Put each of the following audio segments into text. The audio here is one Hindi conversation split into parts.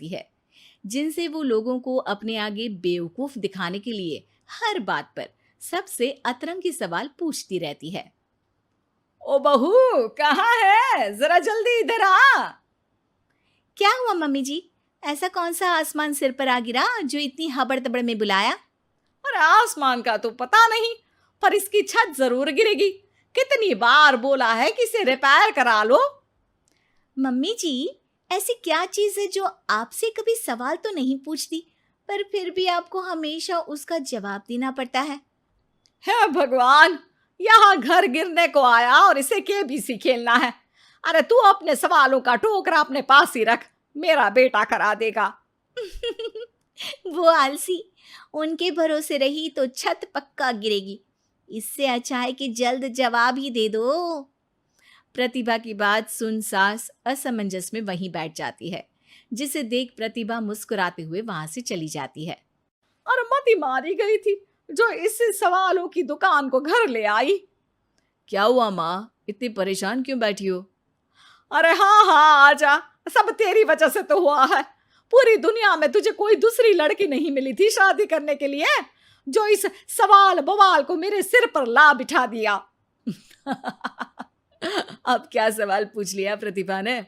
है, जिनसे वो लोगों को अपने आगे बेवकूफ दिखाने के लिए हर बात पर सबसे अतरंगी सवाल पूछती रहती है। ओ बहू, कहाँ है? जरा जल्दी इधर आ। क्या हुआ मम्मी जी? ऐसा कौन सा आसमान सिर पर आ गिरा जो इतनी हबड़ तबड़ में बुलाया? अरे आसमान का तो पता नहीं, पर इसकी छत जरूर गिरेगी। कितनी बार बोला है कि इसे रिपेयर करा लो। मम्मी जी, ऐसी क्या चीज है जो आपसे कभी सवाल तो नहीं पूछती, पर फिर भी आपको हमेशा उसका जवाब देना पड़ता है? हे भगवान, यहाँ घर गिरने को आया और इसे केबीसी खेलना है। अरे तू अपने सवालों का टोकरा अपने पास ही रख, मेरा बेटा करा देगा। वो आलसी, उनके भरोसे रही तो छत पक्का गिरेगी। इससे अच्छा है कि जल्द जवाब ही दे दो। प्रतिभा की बात सुन सास असमंजस में वहीं बैठ जाती है, जिसे देख प्रतिभा मुस्कुराते हुए वहां से चली जाती है। और मती मारी गई थी जो इस सवालों की दुकान को घर ले आई। क्या हुआ माँ, इतनी परेशान क्यों बैठी हो? अरे हाँ हाँ, आजा, सब तेरी वजह से तो हुआ है। पूरी दुनिया में तुझे कोई दूसरी लड़की नहीं मिली थी शादी करने के लिए, जो इस सवाल बवाल को मेरे सिर पर ला बिठा दिया। अब क्या सवाल पूछ लिया प्रतिभा ने?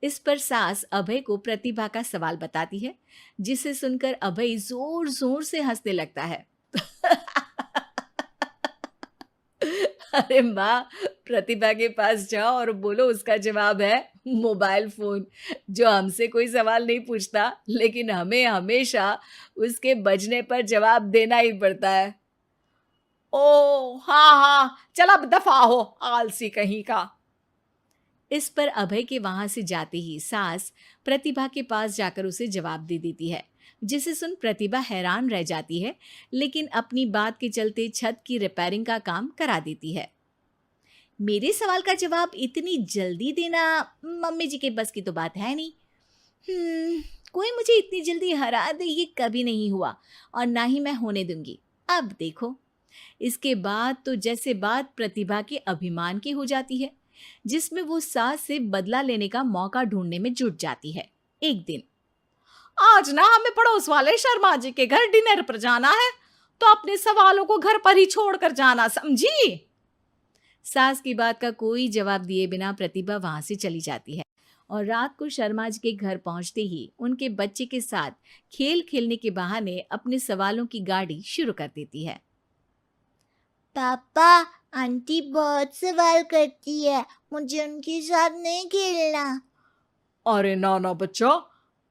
इस पर सास अभय को प्रतिभा का सवाल बताती है, जिसे सुनकर अभय जोर जोर से हंसने लगता है। अरे माँ, प्रतिभा के पास जाओ और बोलो उसका जवाब है मोबाइल फोन, जो हमसे कोई सवाल नहीं पूछता, लेकिन हमें हमेशा उसके बजने पर जवाब देना ही पड़ता है। ओ हाँ हाँ, चल अब दफा हो, आलसी कहीं का। इस पर अभय के वहां से जाते ही सास प्रतिभा के पास जाकर उसे जवाब दे देती है, जिसे सुन प्रतिभा हैरान रह जाती है, लेकिन अपनी बात के चलते छत की रिपेयरिंग का काम करा देती है। मेरे सवाल का जवाब इतनी जल्दी देना मम्मी जी के बस की तो बात है नहीं। कोई मुझे इतनी जल्दी हरा दे ये कभी नहीं हुआ, और ना ही मैं होने दूंगी। अब देखो। इसके बाद तो जैसे बात प्रतिभा के अभिमान की हो जाती है, जिसमें वो सास से बदला लेने का मौका ढूंढने में जुट जाती है। एक दिन आज ना हमें पड़ोस वाले शर्मा जी के घर डिनर पर जाना है, तो अपने सवालों को घर पर ही छोड़कर जाना, समझी? सास की बात का कोई जवाब दिए बिना प्रतिभा वहां से चली जाती है, और रात को शर्मा जी के घर पहुंचते ही उनके बच्चे के साथ खेल खेलने के बहाने अपने सवालों की गाड़ी शुरू कर देती है। पापा, आंटी बहुत सवाल करती है, मुझे उनके साथ नहीं खेलना। अरे ना ना बच्चा,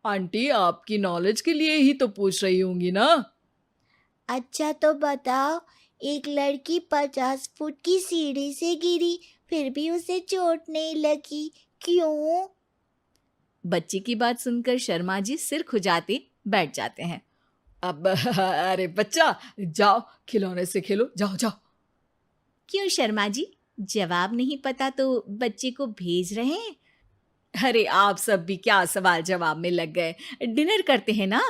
आंटी आपकी नॉलेज के लिए ही तो पूछ रही होंगी ना। अच्छा तो बताओ, एक लड़की 50 फुट की सीढ़ी से गिरी, फिर भी उसे चोट नहीं लगी, क्यों? बच्चे की बात सुनकर शर्मा जी सिर खुजाते बैठ जाते हैं। अब अरे बच्चा, जाओ खिलौने से खेलो, जाओ जाओ। क्यों शर्मा जी, जवाब नहीं पता तो बच्चे को भेज रहे हैं? अरे आप सब भी क्या सवाल जवाब में लग गए, डिनर करते हैं ना।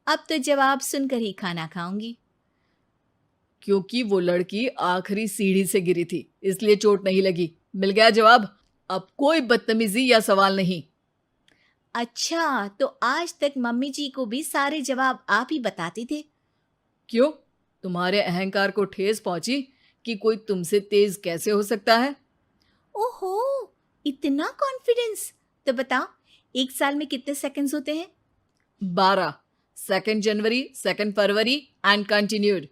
अब तो जवाब सुनकर ही खाना खाऊंगी। क्योंकि वो लड़की आखिरी सीढ़ी से गिरी थी, इसलिए चोट नहीं लगी। मिल गया जवाब। अब कोई बदतमीजी या सवाल नहीं। अच्छा, तो आज तक मम्मी जी को भी सारे जवाब आप ही बताते थे? क्यों, तुम्हारे अहंकार को ठेस पहुंची कि कोई तुमसे तेज कैसे हो सकता है? ओहो, इतना कॉन्फिडेंस! तो बताओ, एक साल में कितने सेकंड्स होते हैं? 12। 2 जनवरी, 2 फरवरी एंड कंटिन्यूड।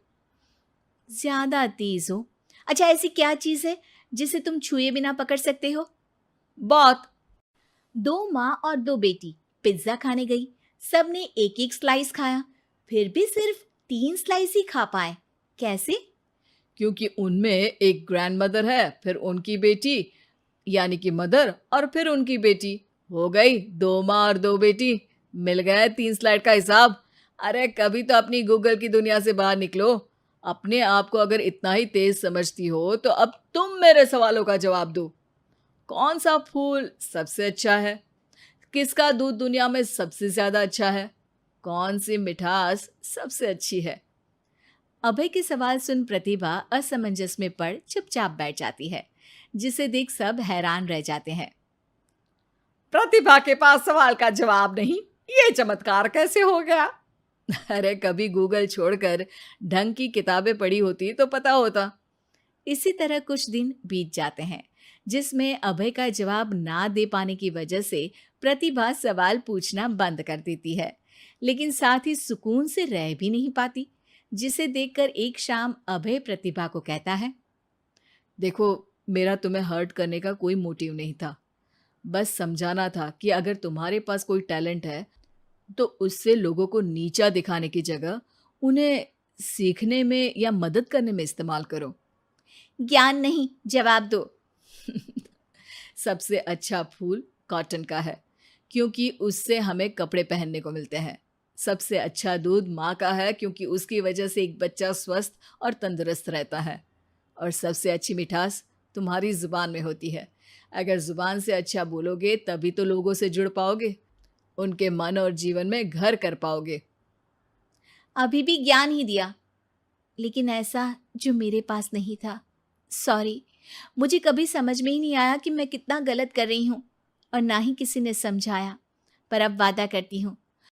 ज्यादा तेज हो। अच्छा, ऐसी क्या चीज है जिसे तुम छुए बिना पकड़ सकते हो? बात। दो माँ और दो बेटी पिज्जा खाने गई। सबने एक एक स्लाइस खाया, फिर भी सिर्फ 3 स्लाइस ही खा पाए। कैसे? क्योंकि उनमें एक ग्रैंड मदर है, फिर उनकी बेटी यानी कि मदर, और फिर उनकी बेटी। हो गई 2 माँ और 2 बेटी। मिल गया 3 स्लाइड का हिसाब। अरे कभी तो अपनी गूगल की दुनिया से बाहर निकलो। अपने आप को अगर इतना ही तेज समझती हो तो अब तुम मेरे सवालों का जवाब दो। कौन सा फूल सबसे अच्छा है? किसका दूध दुनिया में सबसे ज्यादा अच्छा है? कौन सी मिठास सबसे अच्छी है? अभय के सवाल सुन प्रतिभा असमंजस में पड़ चुपचाप बैठ जाती है, जिसे देख सब हैरान रह जाते हैं। प्रतिभा के पास सवाल का जवाब नहीं, ये चमत्कार कैसे हो गया? अरे कभी गूगल छोड़कर ढंग की किताबें पढ़ी होती तो पता होता। इसी तरह कुछ दिन बीत जाते हैं, जिसमें अभय का जवाब ना दे पाने की वजह से प्रतिभा सवाल पूछना बंद कर देती है, लेकिन साथ ही सुकून से रह भी नहीं पाती, जिसे देखकर एक शाम अभय प्रतिभा को कहता है। देखो, मेरा तुम्हें हर्ट करने का कोई मोटिव नहीं था। बस समझाना था कि अगर तुम्हारे पास कोई टैलेंट है तो उससे लोगों को नीचा दिखाने की जगह उन्हें सीखने में या मदद करने में इस्तेमाल करो। ज्ञान नहीं, जवाब दो। सबसे अच्छा फूल कॉटन का है, क्योंकि उससे हमें कपड़े पहनने को मिलते हैं। सबसे अच्छा दूध माँ का है, क्योंकि उसकी वजह से एक बच्चा स्वस्थ और तंदुरुस्त रहता है। और सबसे अच्छी मिठास तुम्हारी जुबान में होती है। अगर जुबान से अच्छा बोलोगे तभी तो लोगों से जुड़ पाओगे, उनके मन और जीवन में घर कर पाओगे। अभी भी ज्ञान ही दिया, लेकिन ऐसा जो मेरे पास नहीं था। सॉरी, मुझे कभी समझ में ही नहीं आया कि मैं कितना गलत कर रही हूँ, और ना ही किसी ने समझाया। पर अब वादा करती हूँ